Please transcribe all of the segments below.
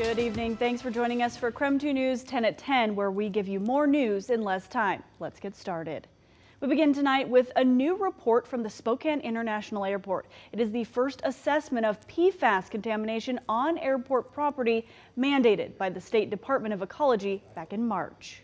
Good evening. Thanks for joining us for KREM 2 News 10 at 10, where we give you more news in less time. Let's get started. We begin tonight with a new report from the Spokane International Airport. It is the first assessment of PFAS contamination on airport property mandated by the State Department of Ecology back in March.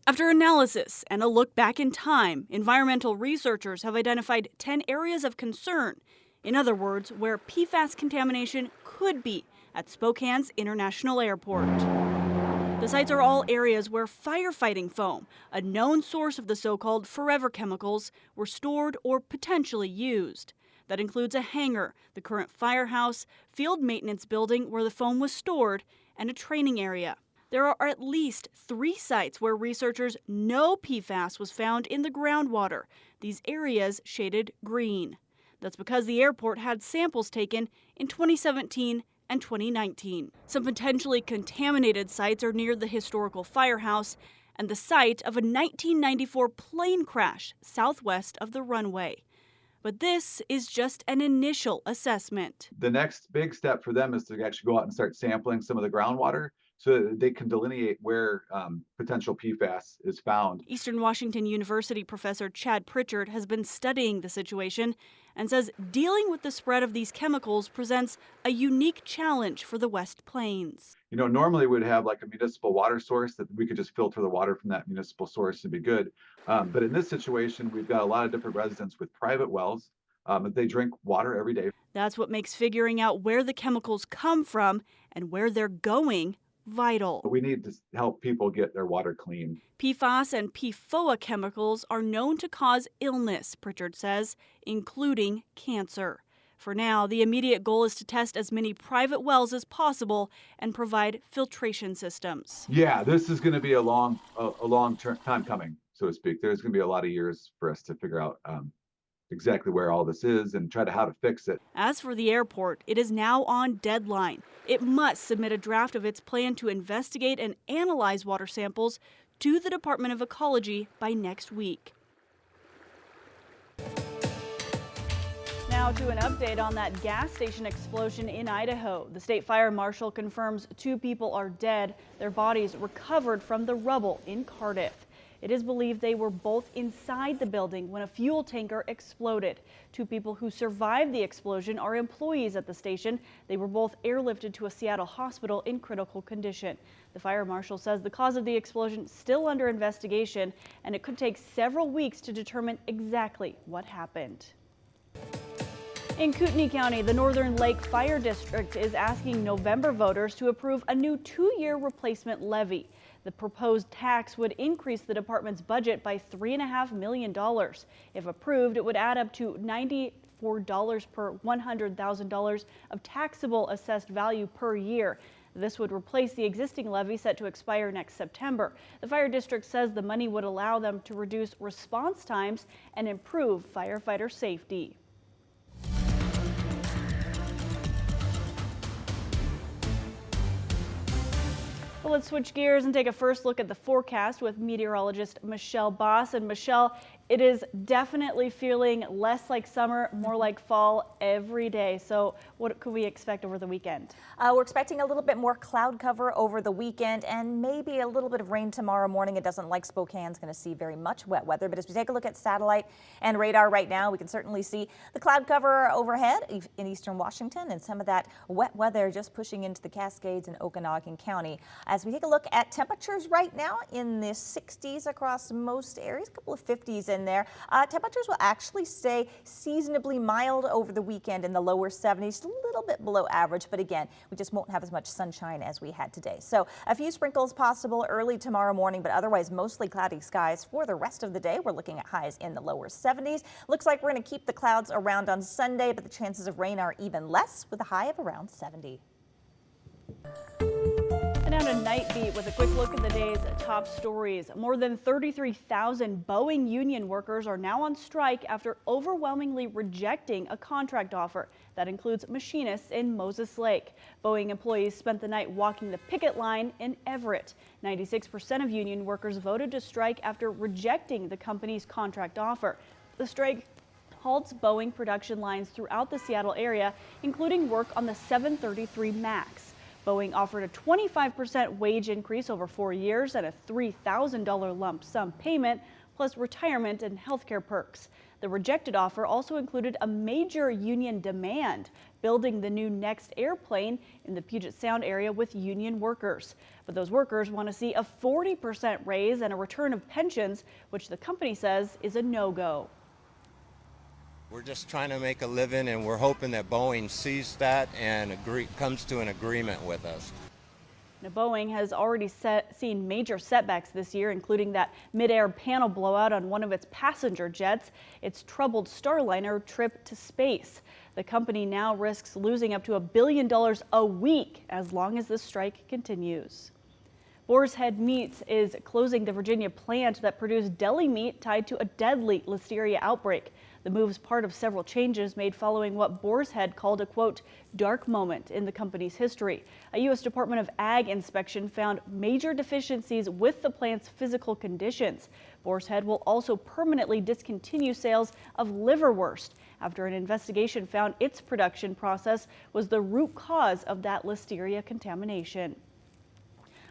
After analysis and a look back in time, environmental researchers have identified 10 areas of concern. In other words, where PFAS contamination could be at Spokane's International Airport. The sites are all areas where firefighting foam, a known source of the so-called forever chemicals, were stored or potentially used. That includes a hangar, the current firehouse, field maintenance building where the foam was stored, and a training area. There are at least 3 sites where researchers know PFAS was found in the groundwater, these areas shaded green. That's because the airport had samples taken in 2017 and 2019. Some potentially contaminated sites are near the historical firehouse and the site of a 1994 plane crash southwest of the runway. But this is just an initial assessment. The next big step for them is to actually go out and start sampling some of the groundwater so that they can delineate where potential PFAS is found. Eastern Washington University professor Chad Pritchard has been studying the situation and says dealing with the spread of these chemicals presents a unique challenge for the West Plains. You know, normally we'd have like a municipal water source that we could just filter the water from that municipal source and be good. But in this situation, we've got a lot of different residents with private wells. They drink water every day. That's what makes figuring out where the chemicals come from and where they're going vital. We need to help people get their water clean. PFAS and PFOA chemicals are known to cause illness, Pritchard says, including cancer. For now, the immediate goal is to test as many private wells as possible and provide filtration systems. Yeah, this is going to be a long time coming, so to speak. There's going to be a lot of years for us to figure out exactly where all this is and try to how to fix it. As for the airport, it is now on deadline. It must submit a draft of its plan to investigate and analyze water samples to the Department of Ecology by next week. Now to an update on that gas station explosion in Idaho. The state fire marshal confirms 2 people are dead, their bodies recovered from the rubble in Cardiff. It is believed they were both inside the building when a fuel tanker exploded. 2 people who survived the explosion are employees at the station. They were both airlifted to a Seattle hospital in critical condition. The fire marshal says the cause of the explosion is still under investigation, and it could take several weeks to determine exactly what happened. In Kootenai County, the Northern Lake Fire District is asking November voters to approve a new 2-year replacement levy. The proposed tax would increase the department's budget by $3.5 million. If approved, it would add up to $94 per $100,000 of taxable assessed value per year. This would replace the existing levy set to expire next September. The fire district says the money would allow them to reduce response times and improve firefighter safety. Well, let's switch gears and take a first look at the forecast with meteorologist Michelle Boss. And Michelle, it is definitely feeling less like summer, more like fall every day. So what could we expect over the weekend? We're expecting a little bit more cloud cover over the weekend and maybe a little bit of rain tomorrow morning. It doesn't like Spokane's going to see very much wet weather, but as we take a look at satellite and radar right now, we can certainly see the cloud cover overhead in eastern Washington and some of that wet weather just pushing into the Cascades and Okanagan County. As we take a look at temperatures right now in the 60s across most areas, a couple of 50s in there. Temperatures will actually stay seasonably mild over the weekend in the lower 70s, a little bit below average, but again, we just won't have as much sunshine as we had today. So a few sprinkles possible early tomorrow morning, but otherwise mostly cloudy skies for the rest of the day. We're looking at highs in the lower 70s. Looks like we're going to keep the clouds around on Sunday, but the chances of rain are even less with a high of around 70. Now to Night Beat with a quick look at the day's top stories. More than 33,000 Boeing union workers are now on strike after overwhelmingly rejecting a contract offer that includes machinists in Moses Lake. Boeing employees spent the night walking the picket line in Everett. 96% of union workers voted to strike after rejecting the company's contract offer. The strike halts Boeing production lines throughout the Seattle area, including work on the 737 MAX. Boeing offered a 25% wage increase over 4 years and a $3,000 lump sum payment, plus retirement and healthcare perks. The rejected offer also included a major union demand, building the new next airplane in the Puget Sound area with union workers. But those workers want to see a 40% raise and a return of pensions, which the company says is a no-go. We're just trying to make a living, and we're hoping that Boeing sees that and comes to an agreement with us. Now, Boeing has already seen major setbacks this year, including that mid-air panel blowout on one of its passenger jets, its troubled Starliner trip to space. The company now risks losing up to $1 billion a week as long as this strike continues. Boar's Head Meats is closing the Virginia plant that produced deli meat tied to a deadly listeria outbreak. The move is part of several changes made following what Boar's Head called a, quote, dark moment in the company's history. A U.S. Department of Ag inspection found major deficiencies with the plant's physical conditions. Boar's Head will also permanently discontinue sales of liverwurst after an investigation found its production process was the root cause of that listeria contamination.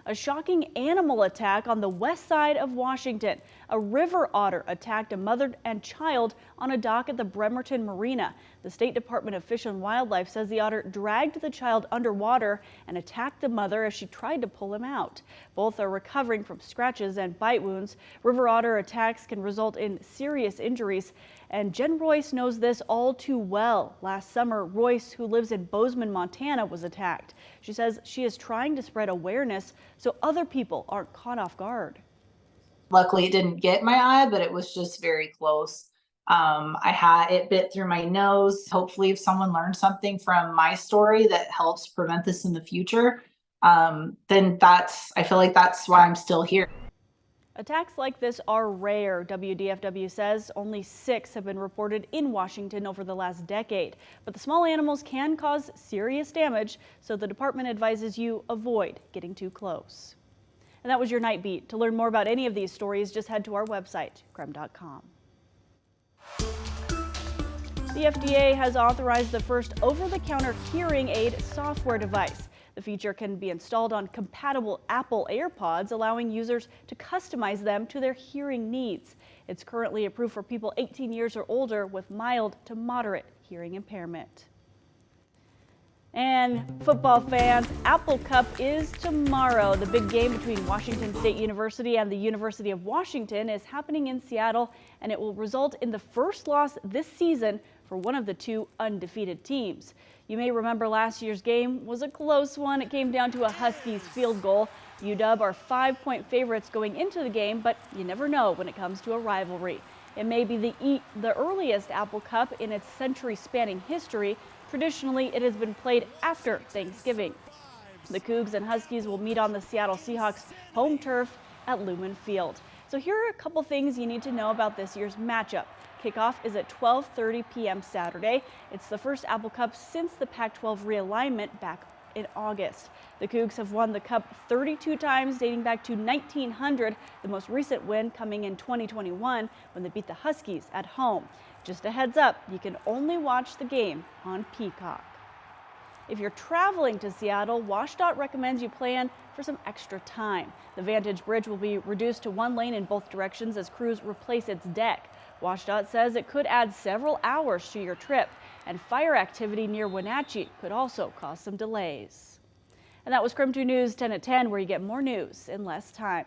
A shocking animal attack on the west side of Washington. A river otter attacked a mother and child on a dock at the Bremerton Marina. The State Department of Fish and Wildlife says the otter dragged the child underwater and attacked the mother as she tried to pull him out. Both are recovering from scratches and bite wounds. River otter attacks can result in serious injuries, and Jen Royce knows this all too well. Last summer, Royce, who lives in Bozeman, Montana, was attacked. She says she is trying to spread awareness so other people aren't caught off guard. Luckily, it didn't get my eye, but it was just very close. It bit through my nose. Hopefully, if someone learns something from my story that helps prevent this in the future, then I feel like that's why I'm still here. Attacks like this are rare, WDFW says. Only 6 have been reported in Washington over the last decade. But the small animals can cause serious damage, so the department advises you avoid getting too close. And that was your Night Beat. To learn more about any of these stories, just head to our website, KREM.com. The FDA has authorized the first over-the-counter hearing aid software device. The feature can be installed on compatible Apple AirPods, allowing users to customize them to their hearing needs. It's currently approved for people 18 years or older with mild to moderate hearing impairment. And football fans, Apple Cup is tomorrow. The big game between Washington State University and the University of Washington is happening in Seattle, and it will result in the first loss this season for one of the two undefeated teams. You may remember last year's game was a close one. It came down to a Huskies field goal. UW are 5-point favorites going into the game, but you never know when it comes to a rivalry. It may be the earliest Apple Cup in its century-spanning history. Traditionally, it has been played after Thanksgiving. The Cougs and Huskies will meet on the Seattle Seahawks home turf at Lumen Field. So here are a couple things you need to know about this year's matchup. Kickoff is at 12:30 p.m. Saturday. It's the first Apple Cup since the Pac-12 realignment back in August. The Cougs have won the Cup 32 times dating back to 1900, the most recent win coming in 2021 when they beat the Huskies at home. Just a heads up, you can only watch the game on Peacock. If you're traveling to Seattle, WashDOT recommends you plan for some extra time. The Vantage Bridge will be reduced to 1 lane in both directions as crews replace its deck. WashDOT says it could add several hours to your trip, and fire activity near Wenatchee could also cause some delays. And that was KREM 2 News 10 at 10, where you get more news in less time.